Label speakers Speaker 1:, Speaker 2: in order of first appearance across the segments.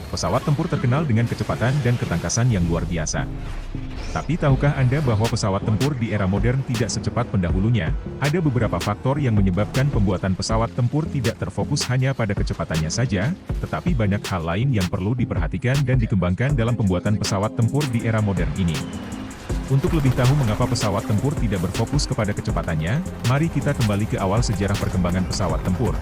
Speaker 1: Pesawat tempur terkenal dengan kecepatan dan ketangkasan yang luar biasa. Tapi tahukah Anda bahwa pesawat tempur di era modern tidak secepat pendahulunya? Ada beberapa faktor yang menyebabkan pembuatan pesawat tempur tidak terfokus hanya pada kecepatannya saja, tetapi banyak hal lain yang perlu diperhatikan dan dikembangkan dalam pembuatan pesawat tempur di era modern ini. Untuk lebih tahu mengapa pesawat tempur tidak berfokus kepada kecepatannya, mari kita kembali ke awal sejarah perkembangan pesawat tempur.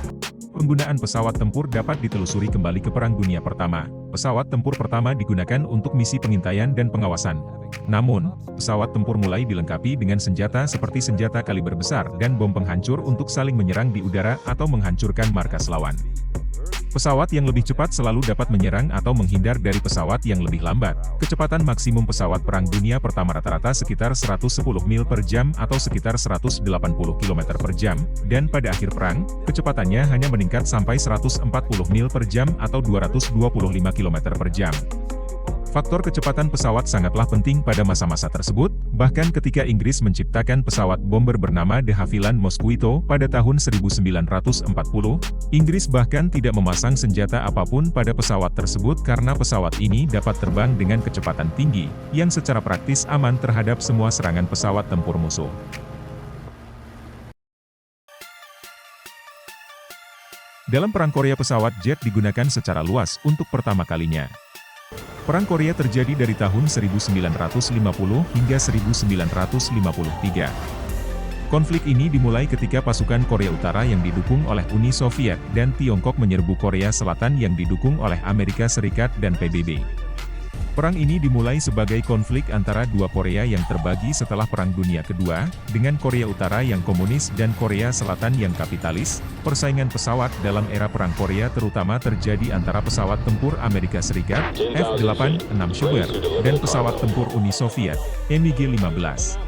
Speaker 1: Penggunaan pesawat tempur dapat ditelusuri kembali ke Perang Dunia Pertama. Pesawat tempur pertama digunakan untuk misi pengintaian dan pengawasan. Namun, pesawat tempur mulai dilengkapi dengan senjata seperti senjata kaliber besar dan bom penghancur untuk saling menyerang di udara atau menghancurkan markas lawan. Pesawat yang lebih cepat selalu dapat menyerang atau menghindar dari pesawat yang lebih lambat. Kecepatan maksimum pesawat Perang Dunia Pertama rata-rata sekitar 110 mil per jam atau sekitar 180 km per jam, dan pada akhir perang, kecepatannya hanya meningkat sampai 140 mil per jam atau 225 km per jam. Faktor kecepatan pesawat sangatlah penting pada masa-masa tersebut, bahkan ketika Inggris menciptakan pesawat bomber bernama de Havilland Mosquito pada tahun 1940, Inggris bahkan tidak memasang senjata apapun pada pesawat tersebut karena pesawat ini dapat terbang dengan kecepatan tinggi, yang secara praktis aman terhadap semua serangan pesawat tempur musuh. Dalam Perang Korea pesawat jet digunakan secara luas untuk pertama kalinya. Perang Korea terjadi dari tahun 1950 hingga 1953. Konflik ini dimulai ketika pasukan Korea Utara yang didukung oleh Uni Soviet dan Tiongkok menyerbu Korea Selatan yang didukung oleh Amerika Serikat dan PBB. Perang ini dimulai sebagai konflik antara dua Korea yang terbagi setelah Perang Dunia Kedua, dengan Korea Utara yang komunis dan Korea Selatan yang kapitalis. Persaingan pesawat dalam era Perang Korea terutama terjadi antara pesawat tempur Amerika Serikat, F-86 Shuber, dan pesawat tempur Uni Soviet, MiG-15.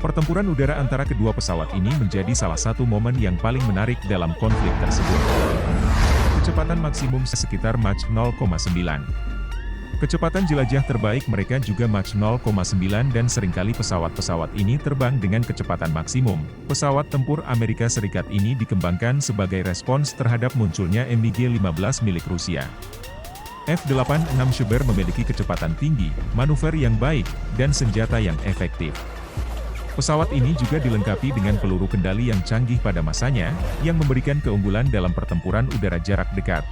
Speaker 1: Pertempuran udara antara kedua pesawat ini menjadi salah satu momen yang paling menarik dalam konflik tersebut. Kecepatan maksimum sekitar Mach 0,9. Kecepatan jelajah terbaik mereka juga Mach 0,9 dan seringkali pesawat-pesawat ini terbang dengan kecepatan maksimum. Pesawat tempur Amerika Serikat ini dikembangkan sebagai respons terhadap munculnya MiG-15 milik Rusia. F-86 Shuber memiliki kecepatan tinggi, manuver yang baik, dan senjata yang efektif. Pesawat ini juga dilengkapi dengan peluru kendali yang canggih pada masanya, yang memberikan keunggulan dalam pertempuran udara jarak dekat.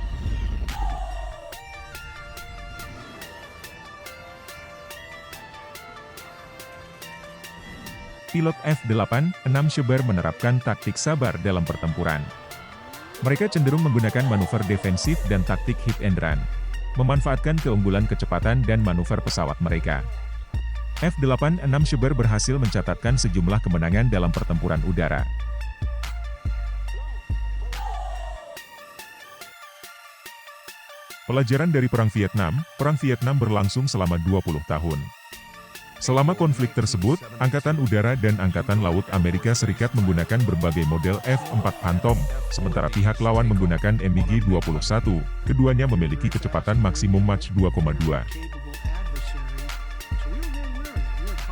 Speaker 1: Pilot F-86 Shuber menerapkan taktik sabar dalam pertempuran. Mereka cenderung menggunakan manuver defensif dan taktik hit and run, memanfaatkan keunggulan kecepatan dan manuver pesawat mereka. F-86 Shuber berhasil mencatatkan sejumlah kemenangan dalam pertempuran udara. Pelajaran dari Perang Vietnam berlangsung selama 20 tahun. Selama konflik tersebut, Angkatan Udara dan Angkatan Laut Amerika Serikat menggunakan berbagai model F-4 Phantom, sementara pihak lawan menggunakan MiG-21, keduanya memiliki kecepatan maksimum Mach 2,2.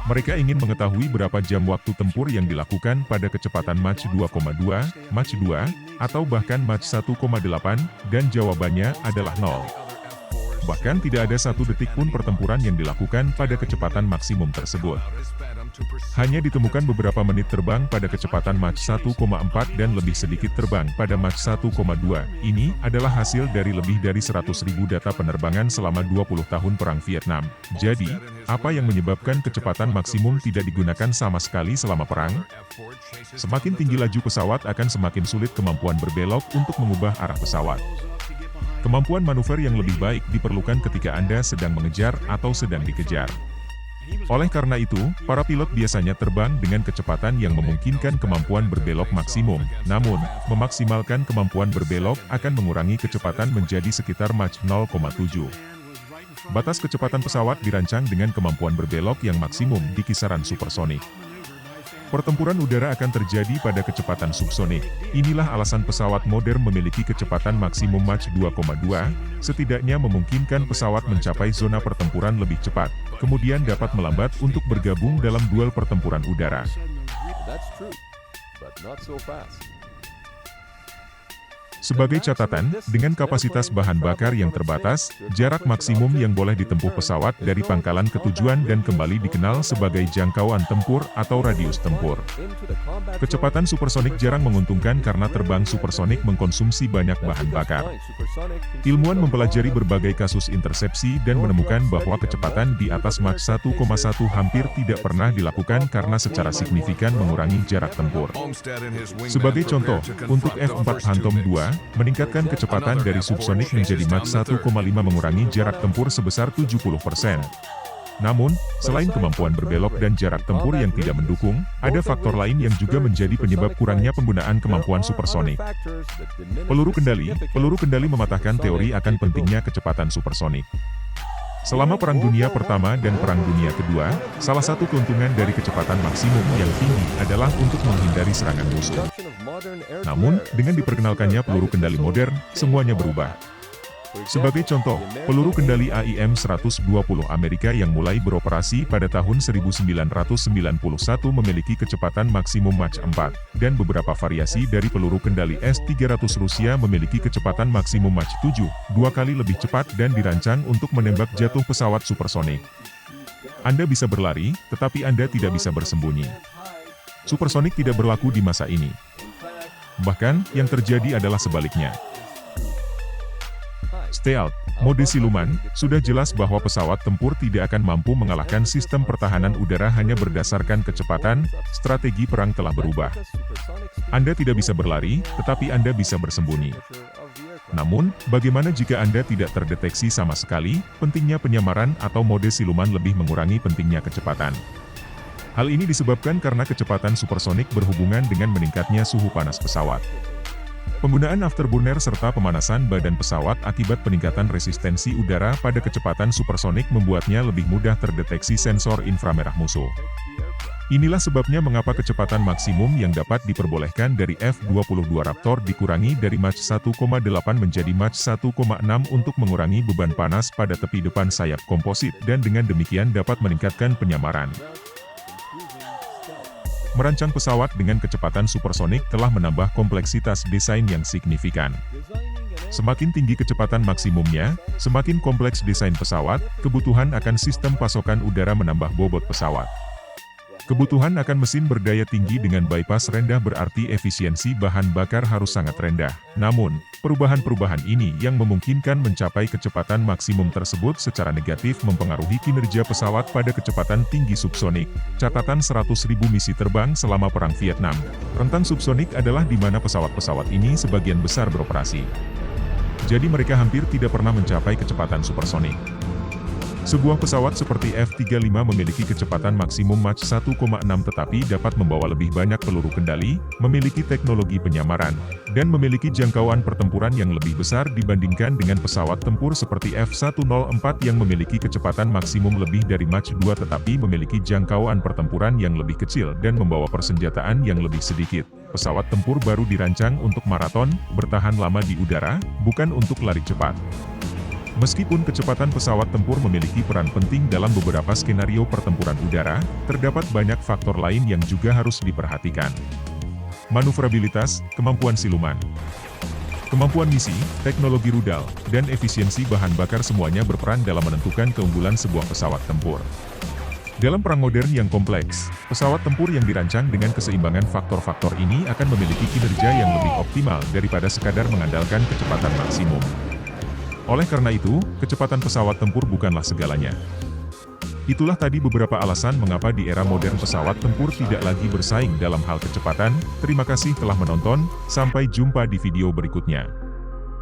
Speaker 1: Mereka ingin mengetahui berapa jam waktu tempur yang dilakukan pada kecepatan Mach 2,2, Mach 2, atau bahkan Mach 1,8, dan jawabannya adalah 0. Bahkan tidak ada satu detik pun pertempuran yang dilakukan pada kecepatan maksimum tersebut. Hanya ditemukan beberapa menit terbang pada kecepatan Mach 1,4 dan lebih sedikit terbang pada Mach 1,2. Ini adalah hasil dari lebih dari 100.000 data penerbangan selama 20 tahun Perang Vietnam. Jadi, apa yang menyebabkan kecepatan maksimum tidak digunakan sama sekali selama perang? Semakin tinggi laju pesawat akan semakin sulit kemampuan berbelok untuk mengubah arah pesawat. Kemampuan manuver yang lebih baik diperlukan ketika Anda sedang mengejar atau sedang dikejar. Oleh karena itu, para pilot biasanya terbang dengan kecepatan yang memungkinkan kemampuan berbelok maksimum. Namun, memaksimalkan kemampuan berbelok akan mengurangi kecepatan menjadi sekitar Mach 0,7. Batas kecepatan pesawat dirancang dengan kemampuan berbelok yang maksimum di kisaran supersonik. Pertempuran udara akan terjadi pada kecepatan subsonik. Inilah alasan pesawat modern memiliki kecepatan maksimum Mach 2,2, setidaknya memungkinkan pesawat mencapai zona pertempuran lebih cepat, kemudian dapat melambat untuk bergabung dalam duel pertempuran udara. Sebagai catatan, dengan kapasitas bahan bakar yang terbatas, jarak maksimum yang boleh ditempuh pesawat dari pangkalan ke tujuan dan kembali dikenal sebagai jangkauan tempur atau radius tempur. Kecepatan supersonik jarang menguntungkan karena terbang supersonik mengkonsumsi banyak bahan bakar. Ilmuwan mempelajari berbagai kasus intersepsi dan menemukan bahwa kecepatan di atas Mach 1,1 hampir tidak pernah dilakukan karena secara signifikan mengurangi jarak tempur. Sebagai contoh, untuk F-4 Phantom II, meningkatkan kecepatan dari subsonik menjadi Mach 1,5 mengurangi jarak tempur sebesar 70%. Namun, selain kemampuan berbelok dan jarak tempur yang tidak mendukung, ada faktor lain yang juga menjadi penyebab kurangnya penggunaan kemampuan supersonik. Peluru kendali mematahkan teori akan pentingnya kecepatan supersonik. Selama Perang Dunia Pertama dan Perang Dunia Kedua, salah satu keuntungan dari kecepatan maksimum yang tinggi adalah untuk menghindari serangan musuh. Namun, dengan diperkenalkannya peluru kendali modern, semuanya berubah. Sebagai contoh, peluru kendali AIM-120 Amerika yang mulai beroperasi pada tahun 1991 memiliki kecepatan maksimum Mach 4, dan beberapa variasi dari peluru kendali S-300 Rusia memiliki kecepatan maksimum Mach 7, 2 kali lebih cepat dan dirancang untuk menembak jatuh pesawat supersonik. Anda bisa berlari, tetapi Anda tidak bisa bersembunyi. Supersonik tidak berlaku di masa ini. Bahkan, yang terjadi adalah sebaliknya. Stealth, mode siluman, sudah jelas bahwa pesawat tempur tidak akan mampu mengalahkan sistem pertahanan udara hanya berdasarkan kecepatan. Strategi perang telah berubah. Anda tidak bisa berlari, tetapi Anda bisa bersembunyi. Namun, bagaimana jika Anda tidak terdeteksi sama sekali? Pentingnya penyamaran atau mode siluman lebih mengurangi pentingnya kecepatan. Hal ini disebabkan karena kecepatan supersonik berhubungan dengan meningkatnya suhu panas pesawat. Penggunaan afterburner serta pemanasan badan pesawat akibat peningkatan resistensi udara pada kecepatan supersonik membuatnya lebih mudah terdeteksi sensor inframerah musuh. Inilah sebabnya mengapa kecepatan maksimum yang dapat diperbolehkan dari F-22 Raptor dikurangi dari Mach 1,8 menjadi Mach 1,6 untuk mengurangi beban panas pada tepi depan sayap komposit dan dengan demikian dapat meningkatkan penyamaran. Merancang pesawat dengan kecepatan supersonik telah menambah kompleksitas desain yang signifikan. Semakin tinggi kecepatan maksimumnya, semakin kompleks desain pesawat, kebutuhan akan sistem pasokan udara menambah bobot pesawat. Kebutuhan akan mesin berdaya tinggi dengan bypass rendah berarti efisiensi bahan bakar harus sangat rendah. Namun, perubahan-perubahan ini yang memungkinkan mencapai kecepatan maksimum tersebut secara negatif mempengaruhi kinerja pesawat pada kecepatan tinggi subsonik. Catatan 100.000 misi terbang selama Perang Vietnam. Rentang subsonik adalah di mana pesawat-pesawat ini sebagian besar beroperasi. Jadi mereka hampir tidak pernah mencapai kecepatan supersonik. Sebuah pesawat seperti F-35 memiliki kecepatan maksimum Mach 1,6 tetapi dapat membawa lebih banyak peluru kendali, memiliki teknologi penyamaran, dan memiliki jangkauan pertempuran yang lebih besar dibandingkan dengan pesawat tempur seperti F-104 yang memiliki kecepatan maksimum lebih dari Mach 2 tetapi memiliki jangkauan pertempuran yang lebih kecil dan membawa persenjataan yang lebih sedikit. Pesawat tempur baru dirancang untuk maraton, bertahan lama di udara, bukan untuk lari cepat. Meskipun kecepatan pesawat tempur memiliki peran penting dalam beberapa skenario pertempuran udara, terdapat banyak faktor lain yang juga harus diperhatikan. Manuvrabilitas, kemampuan siluman, kemampuan misi, teknologi rudal, dan efisiensi bahan bakar semuanya berperan dalam menentukan keunggulan sebuah pesawat tempur. Dalam perang modern yang kompleks, pesawat tempur yang dirancang dengan keseimbangan faktor-faktor ini akan memiliki kinerja yang lebih optimal daripada sekadar mengandalkan kecepatan maksimum. Oleh karena itu, kecepatan pesawat tempur bukanlah segalanya. Itulah tadi beberapa alasan mengapa di era modern pesawat tempur tidak lagi bersaing dalam hal kecepatan. Terima kasih telah menonton, sampai jumpa di video berikutnya.